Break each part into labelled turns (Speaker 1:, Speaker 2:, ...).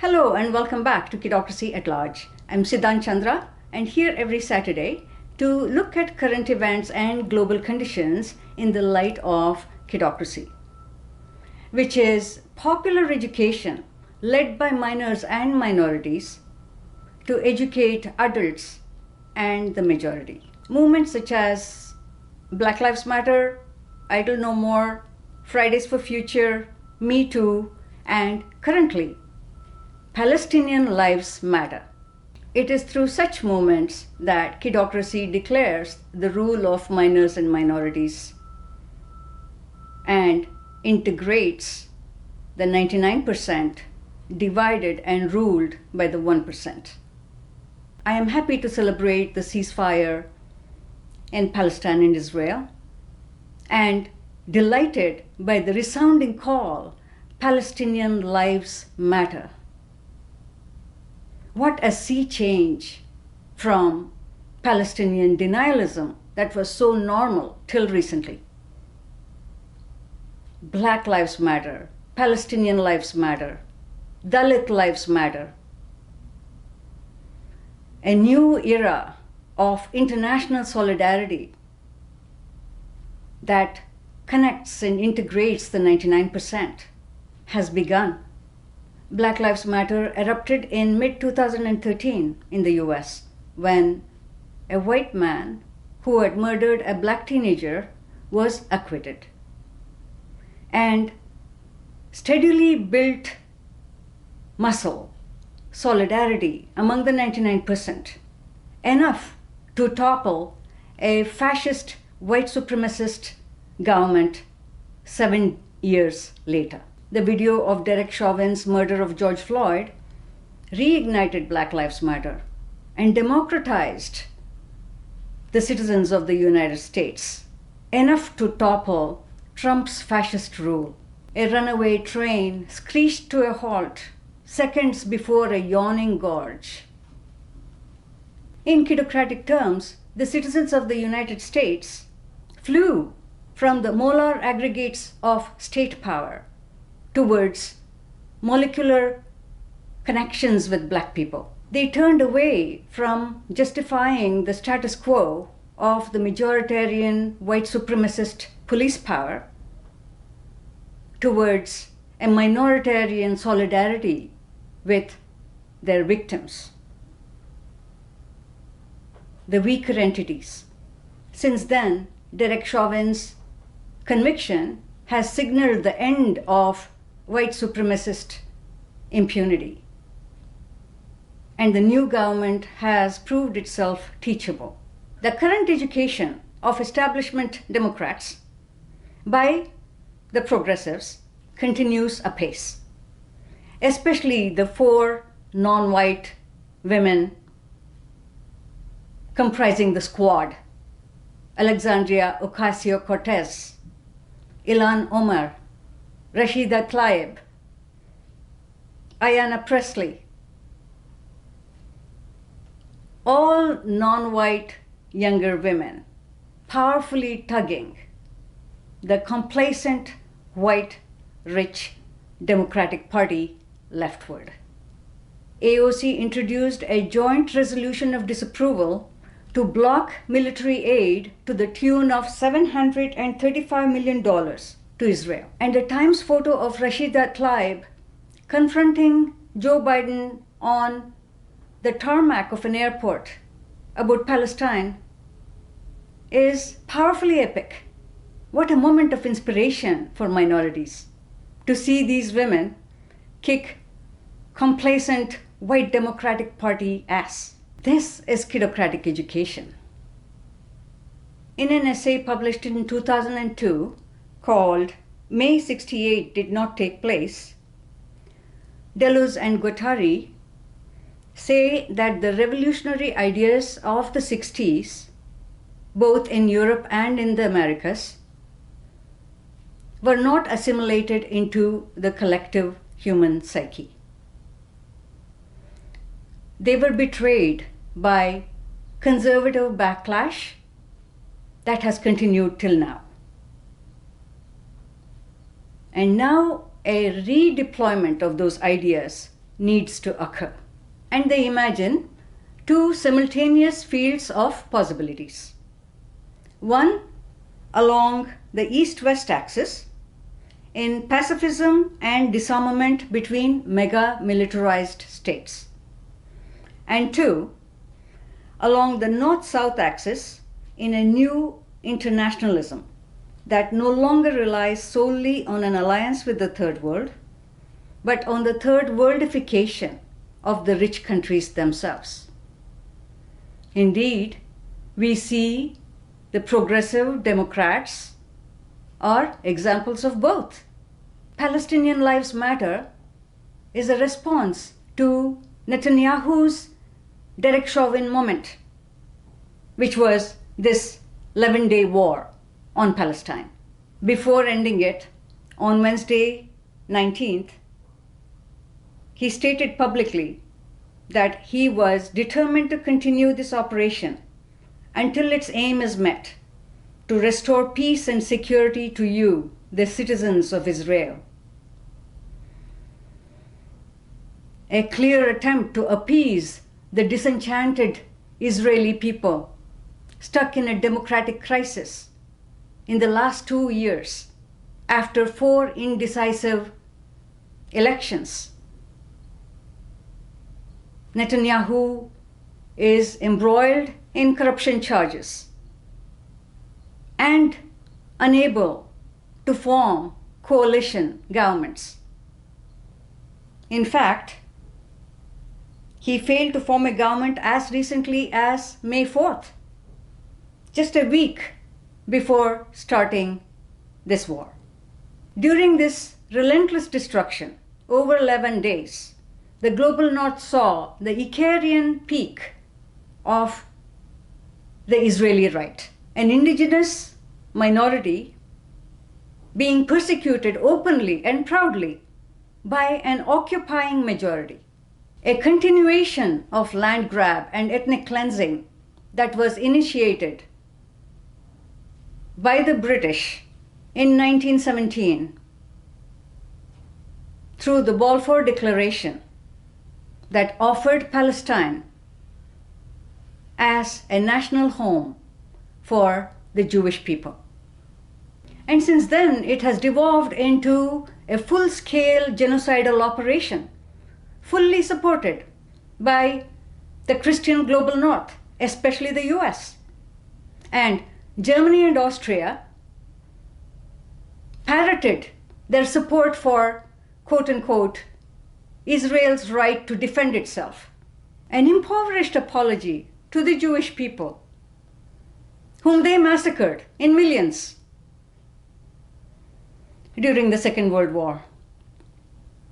Speaker 1: Hello and welcome back to Kidocracy at Large. I'm Siddhan Chandra and here every Saturday to look at current events and global conditions in the light of Kidocracy, which is popular education led by minors and minorities to educate adults and the majority. Movements such as Black Lives Matter, Idle No More, Fridays for Future, Me Too, and currently Palestinian Lives Matter. It is through such movements that Kidocracy declares the rule of minors and minorities and integrates the 99% divided and ruled by the 1%. I am happy to celebrate the ceasefire in Palestine and Israel and delighted by the resounding call, Palestinian Lives Matter. What a sea change from Palestinian denialism that was so normal till recently. Black Lives Matter, Palestinian Lives Matter, Dalit Lives Matter. A new era of international solidarity that connects and integrates the 99% has begun. Black Lives Matter erupted in mid-2013 in the US when a white man who had murdered a black teenager was acquitted. And steadily built muscle, solidarity among the 99%, enough to topple a fascist white supremacist government 7 years later. The video of Derek Chauvin's murder of George Floyd reignited Black Lives Matter and democratized the citizens of the United States, enough to topple Trump's fascist rule. A runaway train screeched to a halt seconds before a yawning gorge. In kidocratic terms, the citizens of the United States flew from the molar aggregates of state power towards molecular connections with black people. They turned away from justifying the status quo of the majoritarian white supremacist police power towards a minoritarian solidarity with their victims, the weaker entities. Since then, Derek Chauvin's conviction has signaled the end of white supremacist impunity. And the new government has proved itself teachable. The current education of establishment Democrats by the progressives continues apace, especially the 4 non-white women comprising the squad: Alexandria Ocasio-Cortez, Ilhan Omar, Rashida Tlaib, Ayanna Pressley, all non-white younger women powerfully tugging the complacent white rich Democratic Party leftward. AOC introduced a joint resolution of disapproval to block military aid to the tune of $735 million to Israel. And a Times photo of Rashida Tlaib confronting Joe Biden on the tarmac of an airport about Palestine is powerfully epic. What a moment of inspiration for minorities to see these women kick complacent white Democratic Party ass. This is kidocratic education. In an essay published in 2002 called May 68 Did Not Take Place, Deleuze and Guattari say that the revolutionary ideas of the 60s, both in Europe and in the Americas, were not assimilated into the collective human psyche. They were betrayed by conservative backlash that has continued till now. And now a redeployment of those ideas needs to occur. And they imagine two simultaneous fields of possibilities. One along the east-west axis in pacifism and disarmament between mega-militarized states. And two, along the north-south axis in a new internationalism that no longer relies solely on an alliance with the third world, but on the thirdworldification of the rich countries themselves. Indeed, we see the progressive Democrats are examples of both. Palestinian Lives Matter is a response to Netanyahu's Derek Chauvin moment, which was this 11-day war on Palestine. Before ending it, on Wednesday 19th, he stated publicly that he was determined to continue this operation until its aim is met, to restore peace and security to you, the citizens of Israel. A clear attempt to appease the disenchanted Israeli people stuck in a democratic crisis in the last 2 years after 4 indecisive elections. Netanyahu is embroiled in corruption charges and unable to form coalition governments. In fact, he failed to form a government as recently as May 4th, just a week before starting this war. During this relentless destruction, over 11 days, the global north saw the Icarian peak of the Israeli right, an indigenous minority being persecuted openly and proudly by an occupying majority, a continuation of land grab and ethnic cleansing that was initiated by the British in 1917 through the Balfour Declaration that offered Palestine as a national home for the Jewish people. And since then, it has devolved into a full-scale genocidal operation, fully supported by the Christian global north, especially the US. And Germany and Austria parroted their support for, quote-unquote, Israel's right to defend itself, an impoverished apology to the Jewish people, whom they massacred in millions during the Second World War.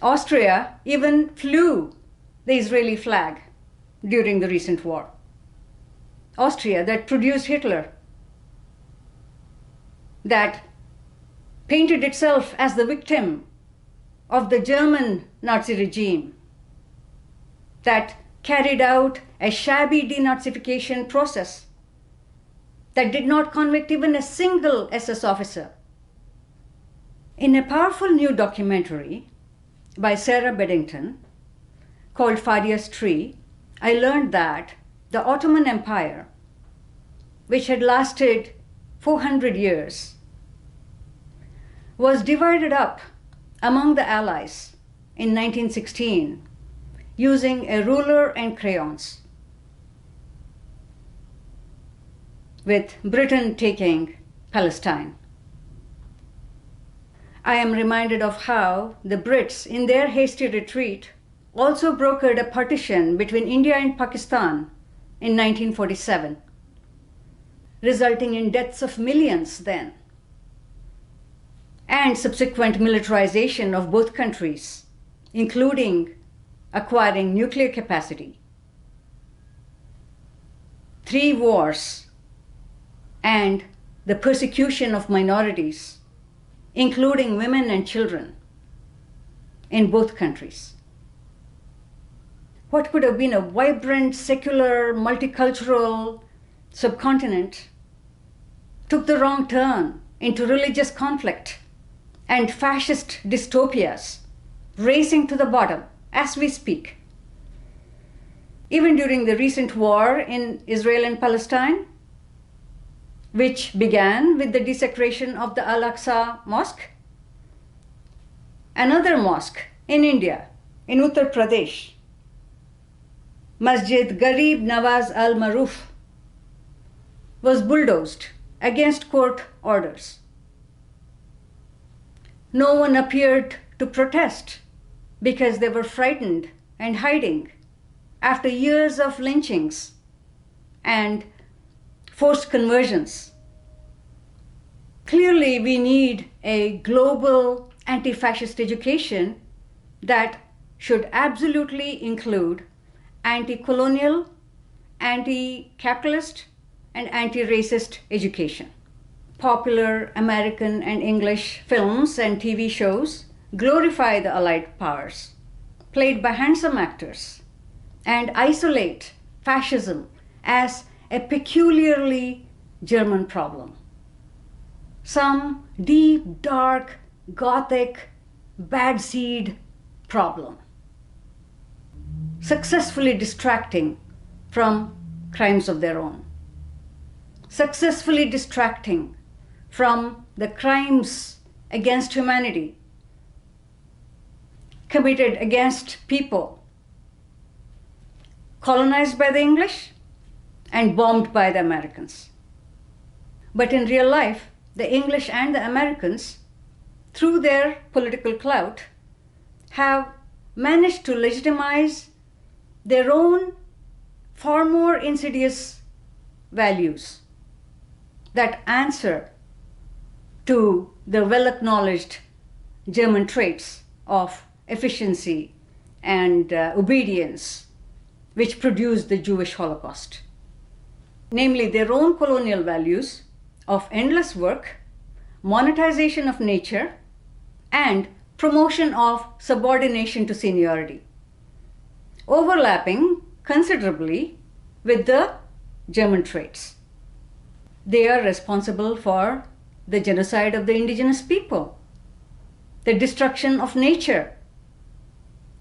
Speaker 1: Austria even flew the Israeli flag during the recent war. Austria, that produced Hitler, that painted itself as the victim of the German Nazi regime, that carried out a shabby denazification process, that did not convict even a single SS officer. In a powerful new documentary by Sarah Beddington called Fadia's Tree, I learned that the Ottoman Empire, which had lasted 400 years, was divided up among the Allies in 1916 using a ruler and crayons, with Britain taking Palestine. I am reminded of how the Brits, in their hasty retreat, also brokered a partition between India and Pakistan in 1947, resulting in deaths of millions then, and subsequent militarization of both countries, including acquiring nuclear capacity. 3 wars and the persecution of minorities, including women and children, in both countries. What could have been a vibrant, secular, multicultural subcontinent took the wrong turn into religious conflict and fascist dystopias, racing to the bottom as we speak. Even during the recent war in Israel and Palestine, which began with the desecration of the Al-Aqsa Mosque, another mosque in India, in Uttar Pradesh, Masjid Garib Nawaz al-Maruf, was bulldozed against court orders. No one appeared to protest because they were frightened and hiding after years of lynchings and forced conversions. Clearly, we need a global anti-fascist education that should absolutely include anti-colonial, anti-capitalist, and anti-racist education. Popular American and English films and TV shows glorify the Allied powers, played by handsome actors, and isolate fascism as a peculiarly German problem. Some deep, dark, Gothic, bad seed problem, successfully distracting from crimes of their own, successfully distracting from the crimes against humanity committed against people colonized by the English and bombed by the Americans. But in real life, the English and the Americans, through their political clout, have managed to legitimize their own far more insidious values that answer to the well-acknowledged German traits of efficiency and obedience, which produced the Jewish Holocaust. Namely, their own colonial values of endless work, monetization of nature, and promotion of subordination to seniority, overlapping considerably with the German traits. They are responsible for the genocide of the indigenous people, the destruction of nature,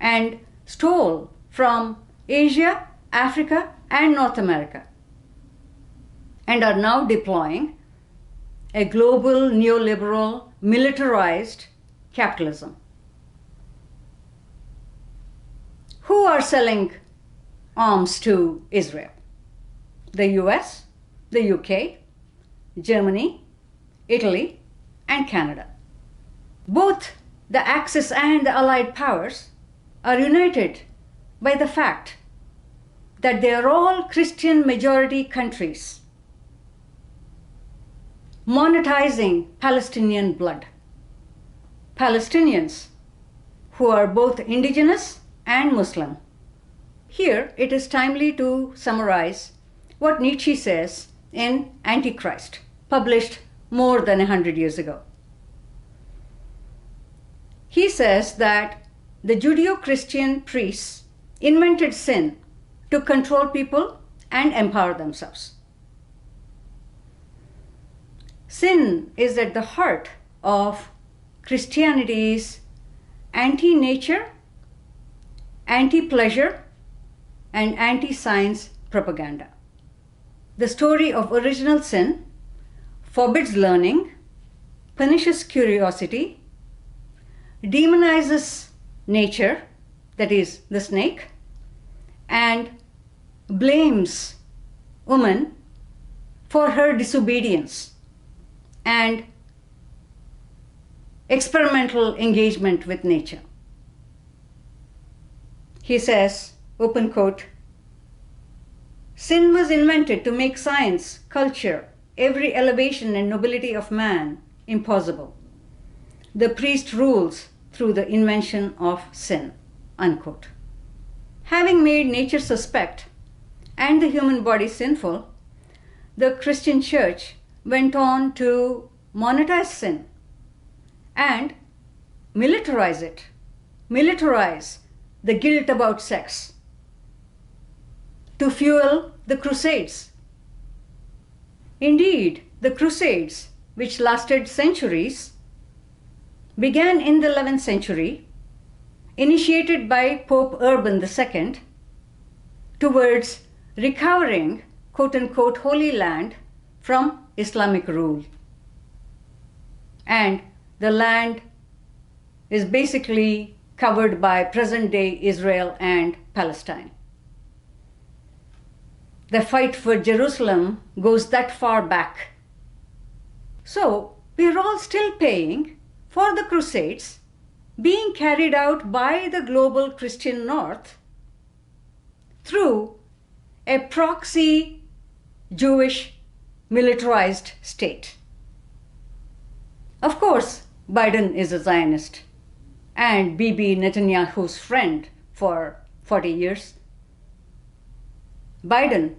Speaker 1: and stole from Asia, Africa, and North America, and are now deploying a global neoliberal militarized capitalism. Who are selling arms to Israel? The US, the UK, Germany, Italy, and Canada. Both the Axis and the Allied powers are united by the fact that they are all Christian majority countries monetizing Palestinian blood. Palestinians who are both indigenous and Muslim. Here it is timely to summarize what Nietzsche says in Antichrist, published more than 100 years ago. He says that the Judeo-Christian priests invented sin to control people and empower themselves. Sin is at the heart of Christianity's anti-nature, anti-pleasure, and anti-science propaganda. The story of original sin forbids learning, punishes curiosity, demonizes nature, that is, the snake, and blames woman for her disobedience and experimental engagement with nature. He says, open quote, "Sin was invented to make science, culture, every elevation and nobility of man impossible. The priest rules through the invention of sin," unquote. Having made nature suspect and the human body sinful, the Christian church went on to monetize sin and militarize it, militarize the guilt about sex, to fuel the crusades. Indeed, the crusades, which lasted centuries, began in the 11th century initiated by Pope Urban II towards recovering quote-unquote Holy Land from Islamic rule. And the land is basically covered by present-day Israel and Palestine. The fight for Jerusalem goes that far back. So we're all still paying for the crusades being carried out by the global Christian North through a proxy Jewish militarized state. Of course, Biden is a Zionist and Bibi Netanyahu's friend for 40 years. Biden,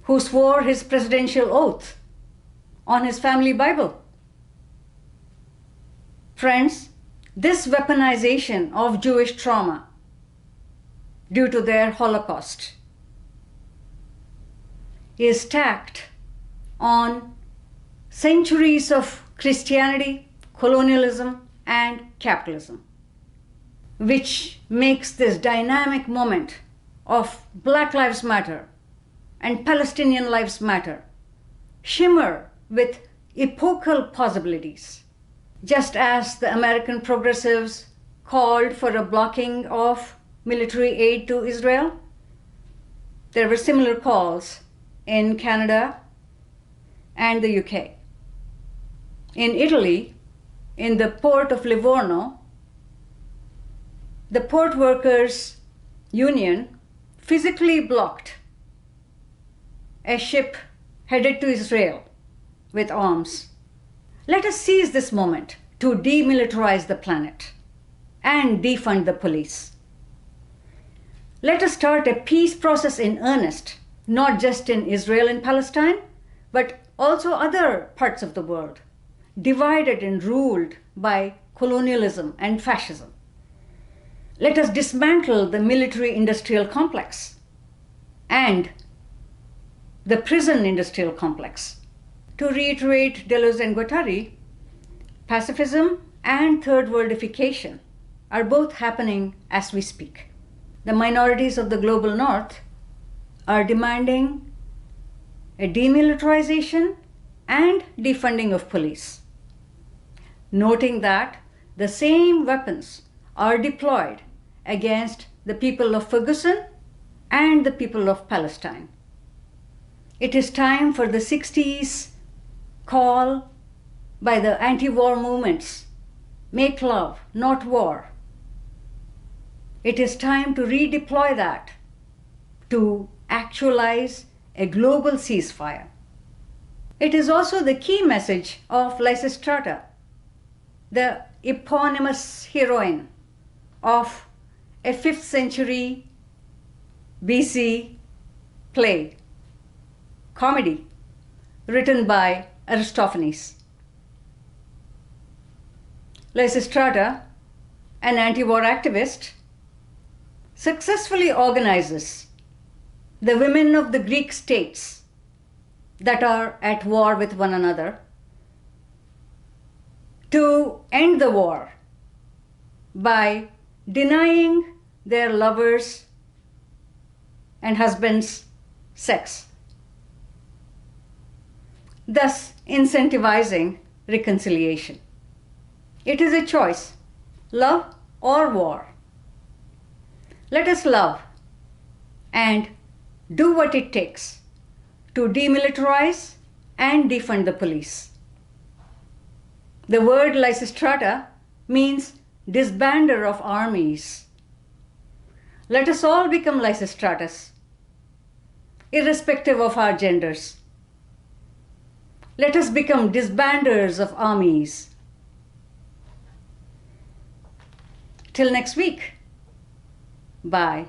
Speaker 1: who swore his presidential oath on his family Bible. Friends, this weaponization of Jewish trauma due to their Holocaust is stacked on centuries of Christianity, colonialism, and capitalism, which makes this dynamic moment of Black Lives Matter and Palestinian Lives Matter shimmer with epochal possibilities. Just as the American progressives called for a blocking of military aid to Israel, there were similar calls in Canada and the UK. In Italy, in the port of Livorno, the port workers' union physically blocked a ship headed to Israel with arms. Let us seize this moment to demilitarize the planet and defund the police. Let us start a peace process in earnest, not just in Israel and Palestine, but also other parts of the world, divided and ruled by colonialism and fascism. Let us dismantle the military-industrial complex and the prison-industrial complex. To reiterate Deleuze and Guattari, pacifism and thirdworldification are both happening as we speak. The minorities of the global north are demanding a demilitarization and defunding of police, noting that the same weapons are deployed against the people of Ferguson and the people of Palestine. It is time for the 60s call by the anti-war movements, make love, not war. It is time to redeploy that to actualize a global ceasefire. It is also the key message of Lysistrata, the eponymous heroine of a 5th century BC play, comedy, written by Aristophanes. Lysistrata, an anti-war activist, successfully organizes the women of the Greek states that are at war with one another to end the war by denying their lovers and husbands sex, thus incentivizing reconciliation. It is a choice, love or war. Let us love and do what it takes to demilitarize and defund the police. The word Lysistrata means disbander of armies. Let us all become Lysistratas, irrespective of our genders. Let us become disbanders of armies. Till next week. Bye.